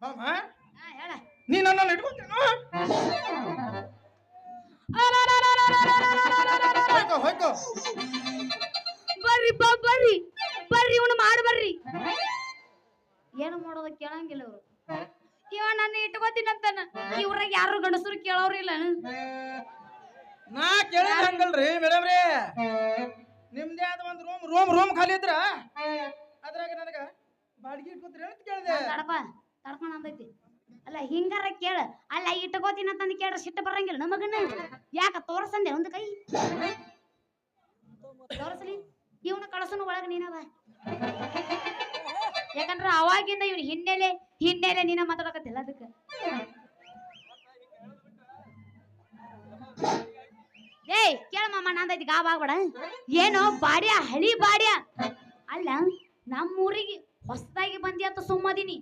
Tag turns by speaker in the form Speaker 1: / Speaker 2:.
Speaker 1: ಮಾಮ
Speaker 2: ಹೇಳ
Speaker 1: ನೀ ನನ್ನನ್ನು ಇಟ್ಕೊತೇನು ಹೋಯ್ಕೋ ಹೋಯ್ಕೋ
Speaker 2: ಬರ್ರಿ ಬರ್ರಿ ಬರ್ರಿ ಇವನು ಮಾಡಿ ಬರ್ರಿ ಏನು ಮಾಡೋದ ಕೇಳಂಗಿಲ್ಲ ಇವ್ರು ಇವ ನನ್ನ ಇಟ್ಕೋತೀನಂತಾನ ಇವ್ರಾಗ ಯಾರು ಗಂಡಸರು ಕೇಳೋರಿಲ್ಲ
Speaker 1: ನಾ ಕೇಳಿದ ಹಂಗಲ್ರಿ ಮೇಡಮ್ ರೀ ನಿಮ್ದೇ ಆದ ಒಂದು ರೂಮ್ ಖಾಲಿ ಇದ್ರ ಅದ್ರಾಗ ನನಗ ಬಾಡಿಗೆ ಇಟ್ಕೊತೀರಿ ಅಂತ ಕೇಳಿದೆ
Speaker 2: ತಡಪ ತಡ್ಕೊಂಡ್ ಅಂದೈತಿ ಅಲ್ಲ ಹಿಂಗಾರ ಕೇಳ ಅಲ್ಲ ಇಟ್ಕೋತೀನಂತಂದು ಕೇಳ್ರ ಸಿಟ್ಟು ಬರಂಗಿಲ್ಲ ನಮಗನ್ನ ಯಾಕ ತೋರ್ಸಂದೆ ಒಂದು ಕೈ ತೋರ್ಸಲಿ ಇವನು ಕಳಸನು ಒಳಗ ನೀನವ ಯಾಕಂದ್ರ ಅವಾಗಿಂದ ಇವ್ನ ಹಿನ್ನೆಲೆ ನೀನ ಮಾತಾಡಕತ್ತಿಲ್ಲ ಅದಕ್ಕೆ ಏಯ್ ಕೇಳ ಮಾಮ ನಂದೈತಿ ಗಾಬ್ ಆಗ್ಬೇಡ ಏನೋ ಬಾಡ್ಯ ಹಳಿ ಬಾಡ್ಯ ಅಲ್ಲ ನಮ್ಮೂರಿಗೆ ಹೊಸದಾಗಿ ಬಂದಿ ಅಂತ ಸುಮ್ಮದಿನಿ